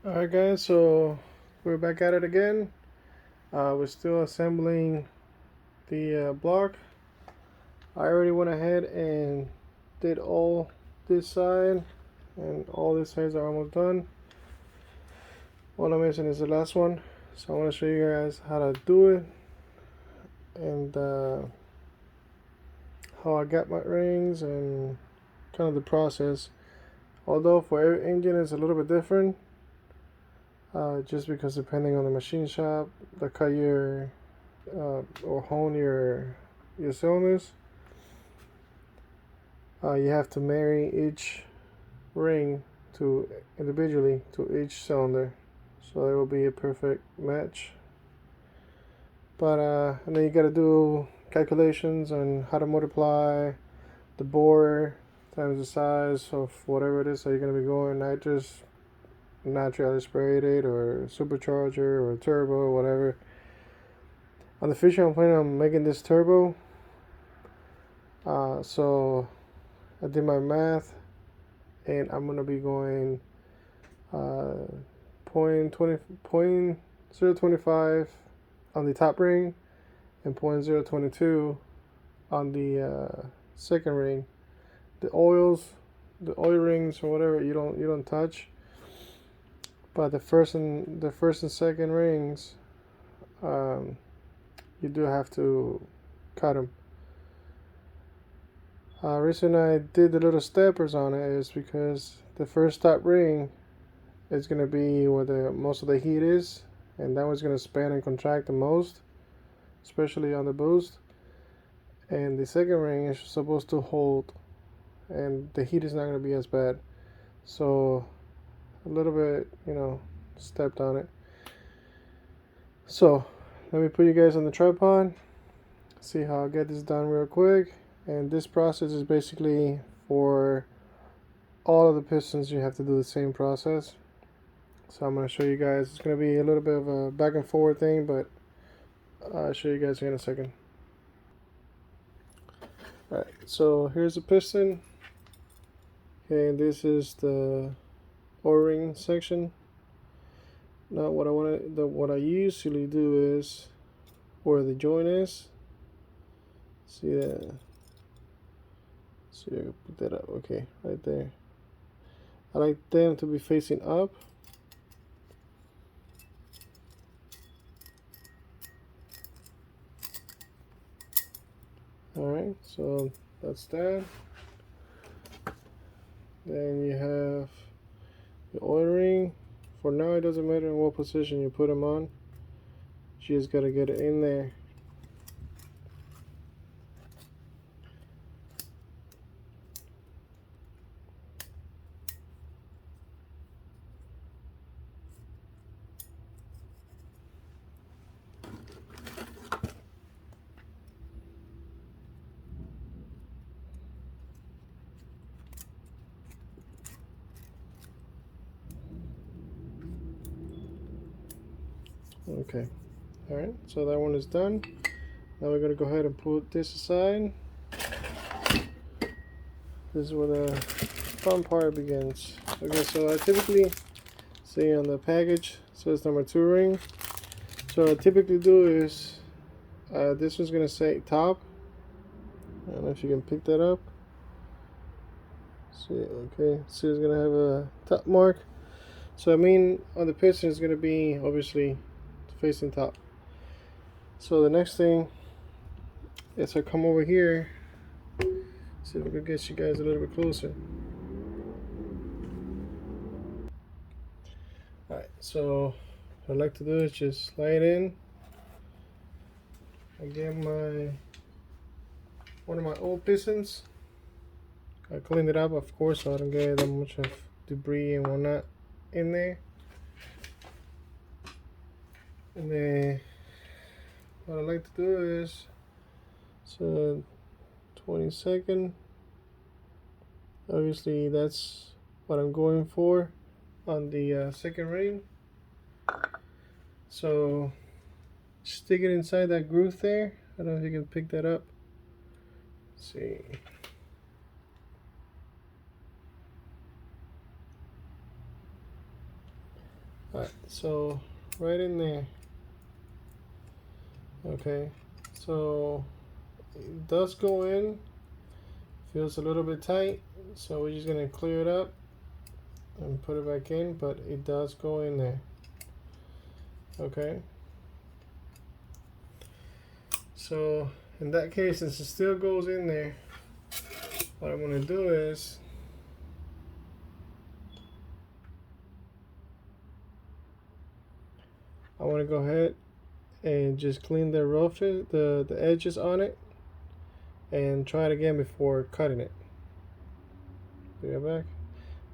Alright guys, so we're back at it again. We're still assembling the block. I already went ahead and did all this side, and all these sides are almost done. All I'm missing is the last one, so I want to show you guys how to do it and how I got my rings and kind of the process. Although for every engine it's a little bit different, just because depending on the machine shop, the cut your or hone your cylinders, you have to marry each ring to individually to each cylinder, so it will be a perfect match. But and then you got to do calculations on how to multiply the bore times the size of whatever it is that you're going to be going, nitrous, naturally aspirated, or supercharger, or turbo, or whatever. On the future, I'm planning on making this turbo. So I did my math, and I'm gonna be going point 0.025 on the top ring and 0.022 on the second ring. The the oil rings or whatever, you don't touch, but the first and second rings, you do have to cut them. Reason I did the little steppers on it is because the first top ring is going to be where most of the heat is, and that one's going to span and contract the most, especially on the boost. And the second ring is supposed to hold, and the heat is not going to be as bad. So a little bit, stepped on it. So let me put you guys on the tripod, see how I get this done real quick. And this process is basically for all of the pistons. You have to do the same process. So I'm going to show you guys. It's going to be a little bit of a back and forward thing, but I'll show you guys in a second. Alright, so here's the piston. Okay, and this is the O-ring section. Now what I usually do is where the joint is. See that? So I can put that up. Okay, right there. I like them to be facing up. Alright, so that's that. Then you have the oil ring. For now, it doesn't matter in what position you put them on. You just gotta get it in there. Okay, alright, so that one is done. Now we're gonna go ahead and put this aside. This is where the fun part begins. Okay, so I typically see on the package says number 2 ring. So what I typically do is this one's gonna say top. I don't know if you can pick that up. See, okay, see, it's gonna have a top mark. So I mean, on the piston is gonna be obviously facing top. So the next thing is I come over here. See if we can get you guys a little bit closer. Alright, so what I like to do is just slide in. I get one of my old pistons. I cleaned it up, of course, so I don't get that much of debris and whatnot in there. And then what I like to do is, so 22nd, obviously that's what I'm going for on the second ring. So stick it inside that groove there. I don't know if you can pick that up. Let's see. Alright, so right in there. Okay, so it does go in. Feels a little bit tight, so we're just gonna clear it up and put it back in, but it does go in there. Okay, so in that case, since it still goes in there, what I'm gonna do is I want to go ahead and just clean the roughes, the edges on it, and try it again before cutting it. Bring it back,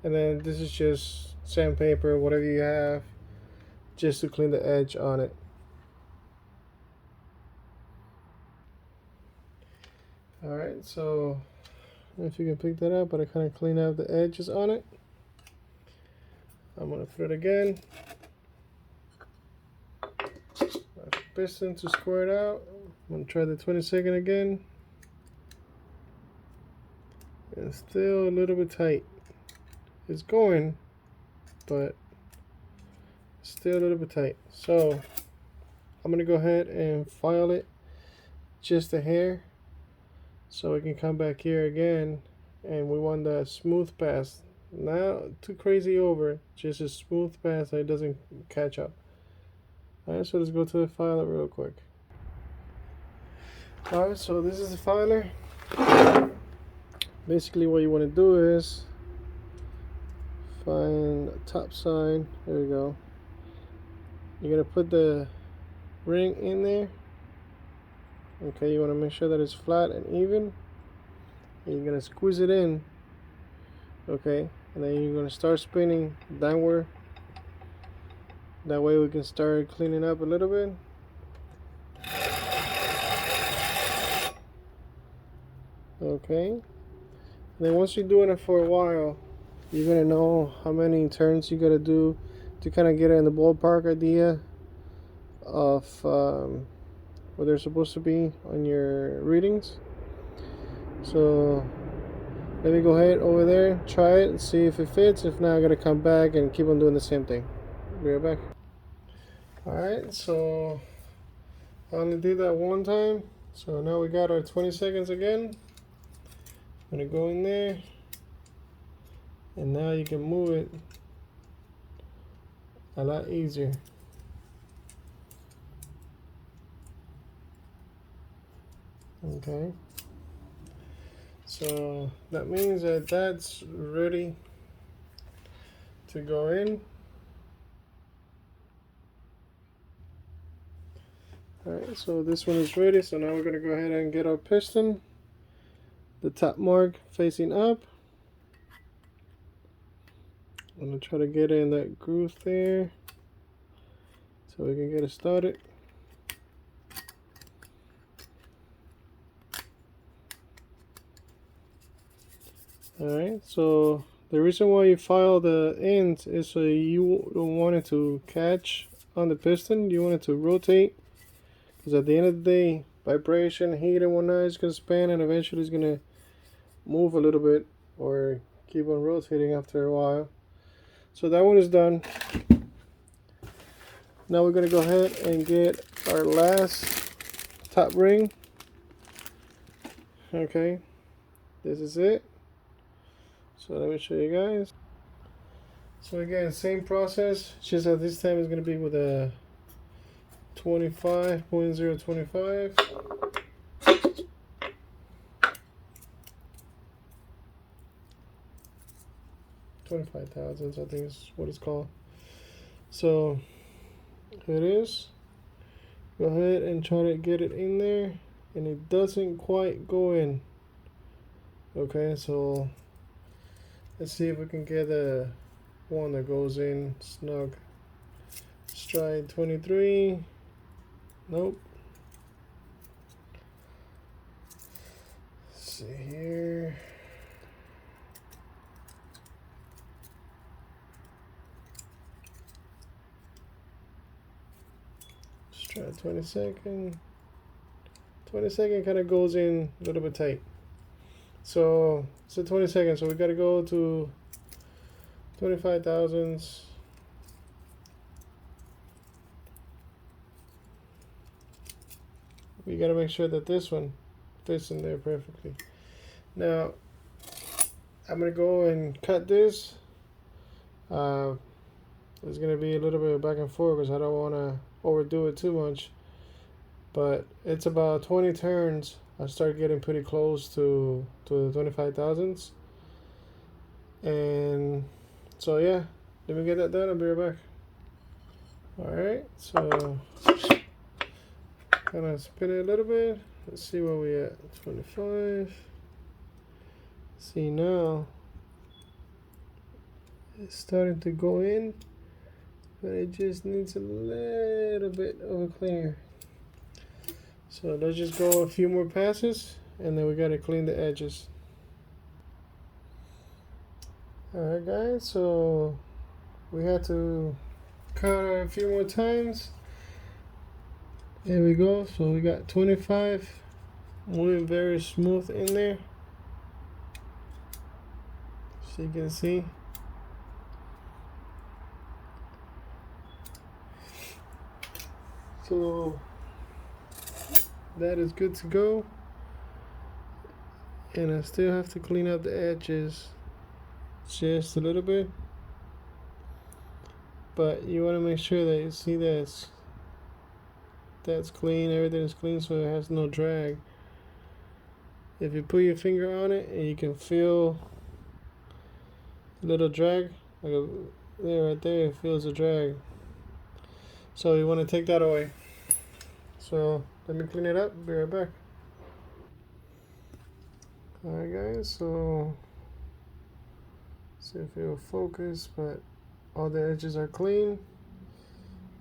and then this is just sandpaper, whatever you have, just to clean the edge on it. All right, so I don't know if you can pick that up, but I kind of clean out the edges on it. I'm gonna put it again. Piston to square it out. I'm gonna try the 22nd again. It's still a little bit tight. It's going, but still a little bit tight. So I'm gonna go ahead and file it just a hair, so we can come back here again, and we want that smooth pass. Not too crazy over, just a smooth pass that it doesn't catch up. Alright, so let's go to the filer real quick. Alright, so this is the filer. Basically what you want to do is find the top side. There we go. You're going to put the ring in there. Okay, you want to make sure that it's flat and even. And you're going to squeeze it in. Okay, and then you're going to start spinning downward. That way we can start cleaning up a little bit. Okay. And then once you're doing it for a while, you're gonna know how many turns you gotta do to kind of get in the ballpark idea of what they're supposed to be on your readings. So let me go ahead over there, try it, and see if it fits. If not, I gotta come back and keep on doing the same thing. Be right back. Alright, so I only did that one time. So now we got our 20 seconds again. I'm gonna go in there, and now you can move it a lot easier. Okay, so that means that that's ready to go in. Alright, so this one is ready, so now we're going to go ahead and get our piston, the top mark facing up. I'm going to try to get in that groove there so we can get it started. Alright, so the reason why you file the ends is so you don't want it to catch on the piston, you want it to rotate. Because at the end of the day, vibration, heat, and whatnot is going to span, and eventually it's going to move a little bit or keep on rotating after a while. So that one is done. Now we're going to go ahead and get our last top ring. Okay, this is it. So let me show you guys. So again, same process, just that this time it's going to be with a 25.025. 25 thousandths, I think is what it's called. So here it is. Go ahead and try to get it in there, and it doesn't quite go in. Okay, so let's see if we can get a one that goes in snug. Let's try 23. Nope. Let's see here. Let's try 22nd. 22nd kind of goes in a little bit tight. So it's a 22nd, so we got to go to 25 thousandths. we gotta make sure that this one fits in there perfectly. Now I'm gonna go and cut this. There's gonna be a little bit of back and forth because I don't want to overdo it too much. But it's about 20 turns. I start getting pretty close to the 25,000s. And so yeah, let me get that done. I'll be right back. Alright, so kind of spin it a little bit. Let's see where we at. 25. See now, it's starting to go in, but it just needs a little bit of a cleaner. So let's just go a few more passes, and then we gotta clean the edges. Alright guys, so we had to cut a few more times. There we go. So we got 25 moving very smooth in there, so you can see. So that is good to go, and I still have to clean up the edges just a little bit, but you want to make sure that you see that's clean, everything is clean, so it has no drag. If you put your finger on it and you can feel a little drag, like there, right there, it feels a drag. So you want to take that away. So let me clean it up, be right back. Alright guys, so see if it'll focus, but all the edges are clean.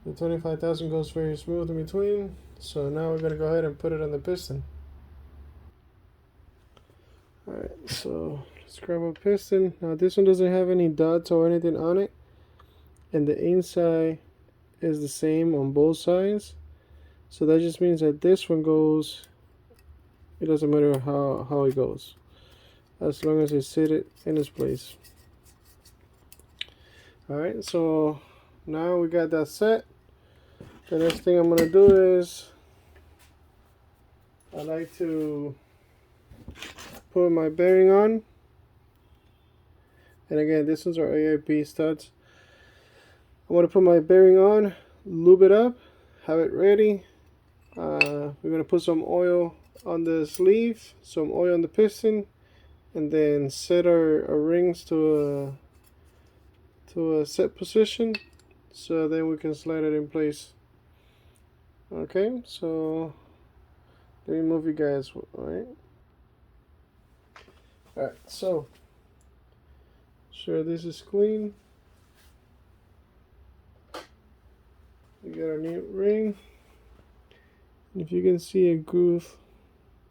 The 25,000 goes very smooth in between. So now we're going to go ahead and put it on the piston. Alright, so let's grab a piston. Now this one doesn't have any dots or anything on it, and the inside is the same on both sides. So that just means that this one goes, it doesn't matter how it goes, as long as it's seated in its place. Alright, so now we got that set. The next thing I'm going to do is I like to put my bearing on. And again, this one's our AIP studs. I want to put my bearing on, lube it up, have it ready. We're going to put some oil on the sleeve, some oil on the piston, and then set our rings to a set position, so then we can slide it in place. Okay, so let me move you guys. Alright, so sure this is clean. We got our new ring. If you can see a groove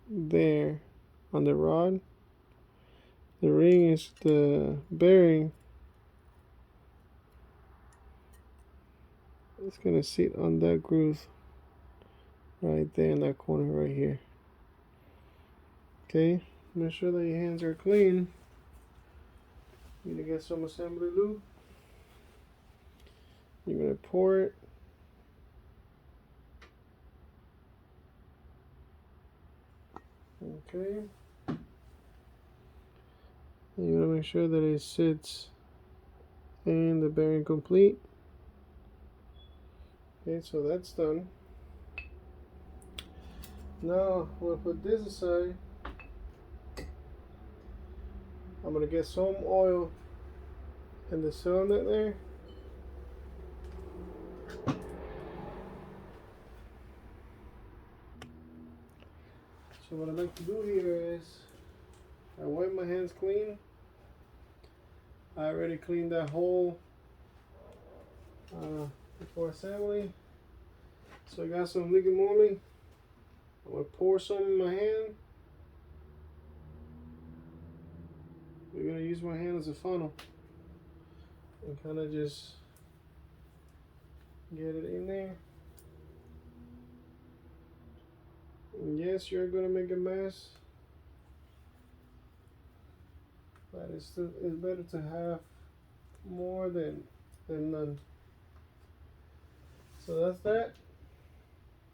there on the rod, the ring is the bearing. It's gonna sit on that groove right there in that corner right here. Okay, make sure that your hands are clean. You're gonna get some assembly lube. You're gonna pour it. Okay. You want to make sure that it sits in the bearing complete. Okay, so that's done. Now I'm going to put this aside. I'm going to get some oil in the cylinder there. So what I like to do here is I wipe my hands clean. I already cleaned that hole before assembly. So I got some liquid moly. I'm going to pour some in my hand. We're going to use my hand as a funnel and kind of just get it in there. And yes, you're going to make a mess, but it's better to have more than none. So that's that.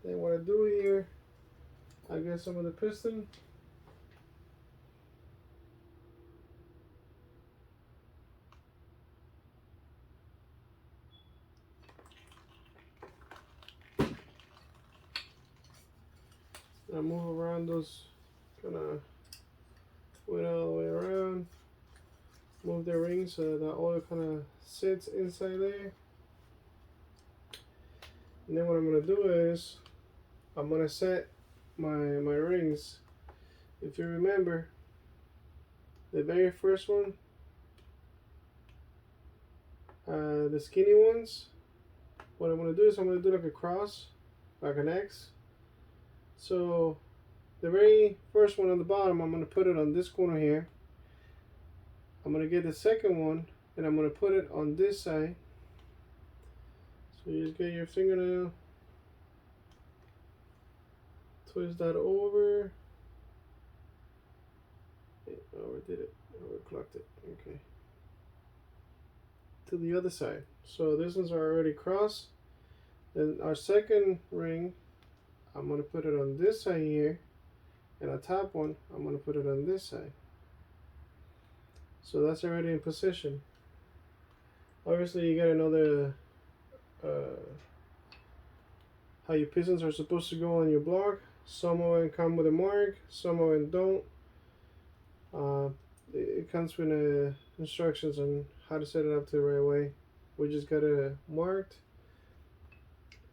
Then what I do here, I get some of the piston. I move around those, kind of went all the way around. Move the ring so that oil kind of sits inside there. And then what I'm gonna do is I'm gonna set my rings. If you remember, the very first one, the skinny ones, what I'm gonna do is I'm gonna do like a cross, like an X. So the very first one on the bottom, I'm gonna put it on this corner here. I'm gonna get the second one and I'm gonna put it on this side. So you just get your fingernail, twist that over. Overdid it, overclocked it. Okay. To the other side. So this ones are already crossed. Then our second ring, I'm gonna put it on this side here, and the top one, I'm gonna put it on this side. So that's already in position. Obviously, you gotta know the how your pistons are supposed to go on your block. Some of them come with a mark, some of them don't. It comes with instructions on how to set it up the right way. We just got it marked.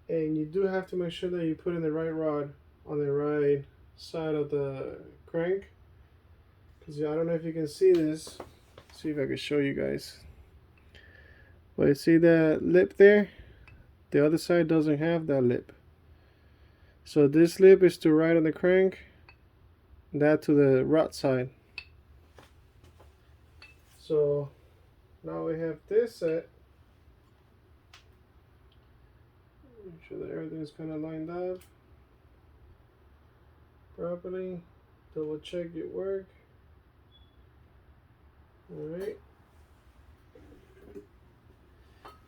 And you do have to make sure that you put in the right rod on the right side of the crank. Because I don't know if you can see this. See if I can show you guys. But you see that lip there? The other side doesn't have that lip. So this lip is to right on the crank, that to the rod side. So now we have this set. Make sure that everything's kind of lined up properly. Double check your work. Alright.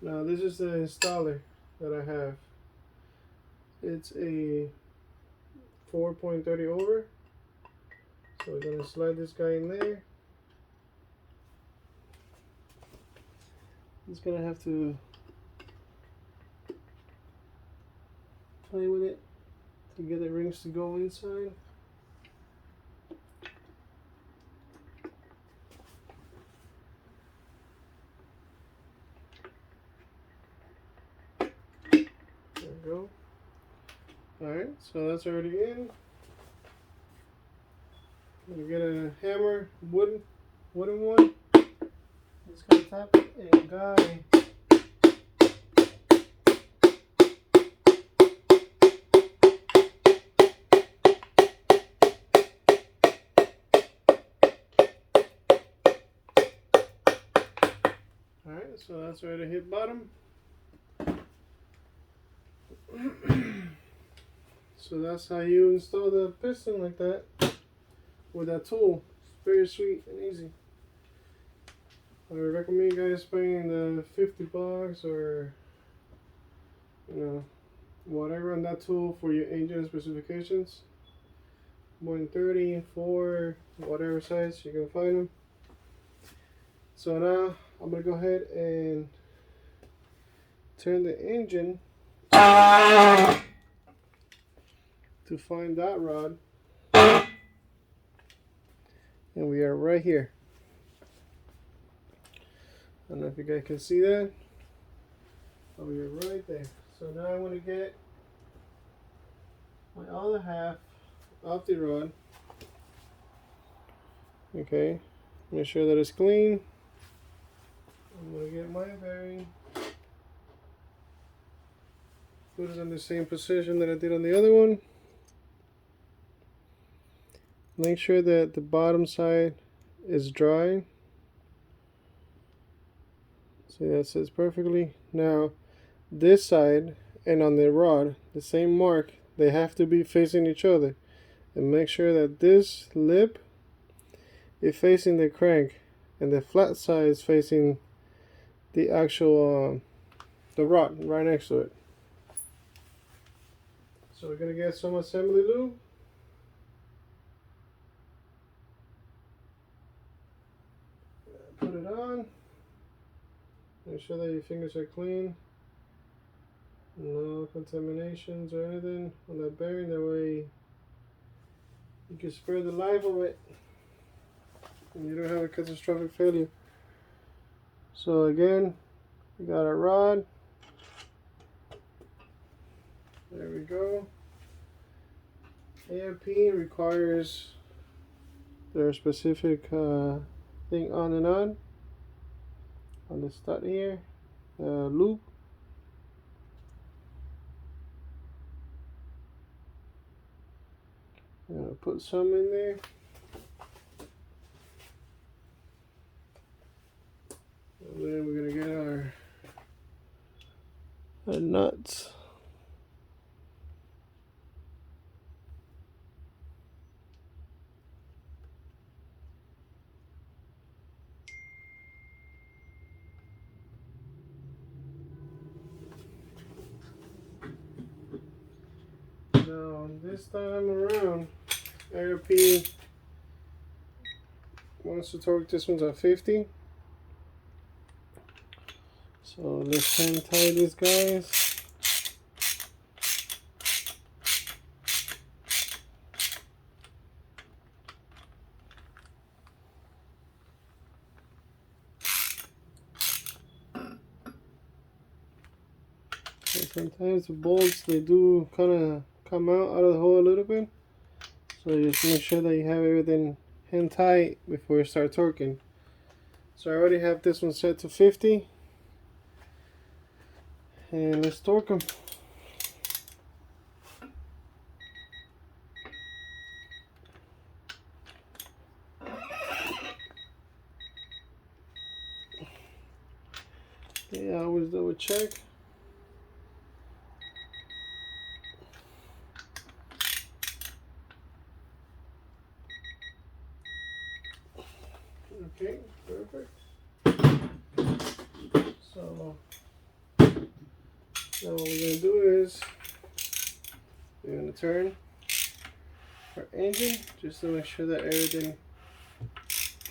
Now this is the installer that I have. It's a 4.30 over. So we're going to slide this guy in there. Just going to have to play with it to get the rings to go inside. There we go. Alright, so that's already in. I'm gonna get a hammer, wooden one. Just gonna tap it and guide. Alright, so that's ready to hit bottom. So that's how you install the piston like that with that tool. It's very sweet and easy. I would recommend you guys paying the $50 or whatever on that tool for your engine specifications. 130, 4, whatever size you can find them. So now I'm gonna go ahead and turn the engine to find that rod, and we are right here. I don't know if you guys can see that, but we are right there. So now I want to get my other half of the rod. Okay, make sure that it's clean. I'm going to get my bearing, put it in the same position that I did on the other one. Make sure that the bottom side is dry. See, that sits perfectly. Now this side and on the rod, the same mark, they have to be facing each other. And make sure that this lip is facing the crank and the flat side is facing the actual the rod right next to it. So we're gonna get some assembly lube. on. Make sure that your fingers are clean. No contaminations or anything on that bearing. That way you can spare the life of it and you don't have a catastrophic failure. So again, we got a rod. There we go. ARP requires their specific thing on the stud here, loop. I'm gonna put some in there. And then we're gonna get our nuts. Now this time around, ARP wants to torque this one's at 50. So let's hand tie these guys. And sometimes the bolts, they do kind of come out of the hole a little bit. So just make sure that you have everything hand tight before you start torquing. So I already have this one set to 50. And let's torque them. Yeah, always double check. Okay, perfect. So now what we're going to do is we're going to turn our engine just to make sure that everything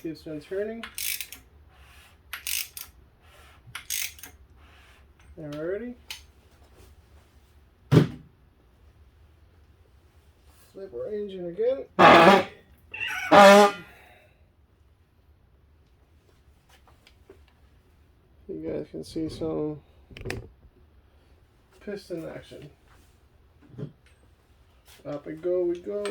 keeps on turning. And we're ready. Flip our engine again. You guys can see some piston action. Up we go, we go.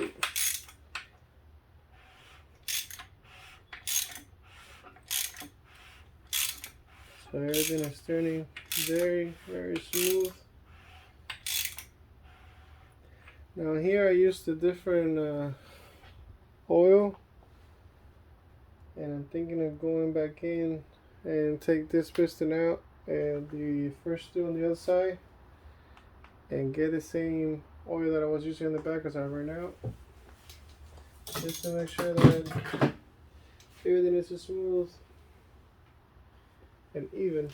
So everything is turning very, very smooth. Now here I used a different oil, and I'm thinking of going back in and take this piston out and the first two on the other side and get the same oil that I was using in the back because I ran out, just to make sure that everything is smooth and even.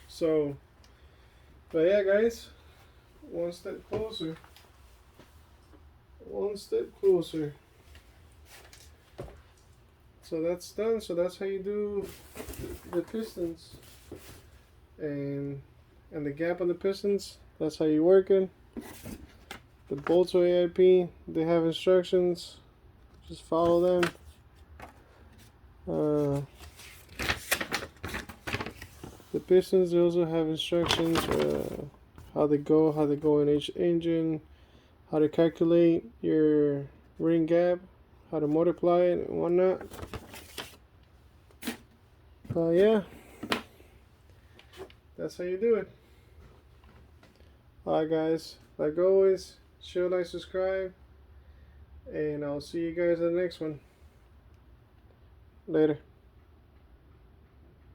So, but yeah guys, one step closer, one step closer. So that's done. So that's how you do the pistons and the gap on the pistons. That's how you work it. The bolts are AIP. They have instructions. Just follow them. The pistons, they also have instructions, how they go in each engine, how to calculate your ring gap, how to multiply it and whatnot. Yeah, that's how you do it. Alright guys, like always, share, like, subscribe, and I'll see you guys in the next one. Later.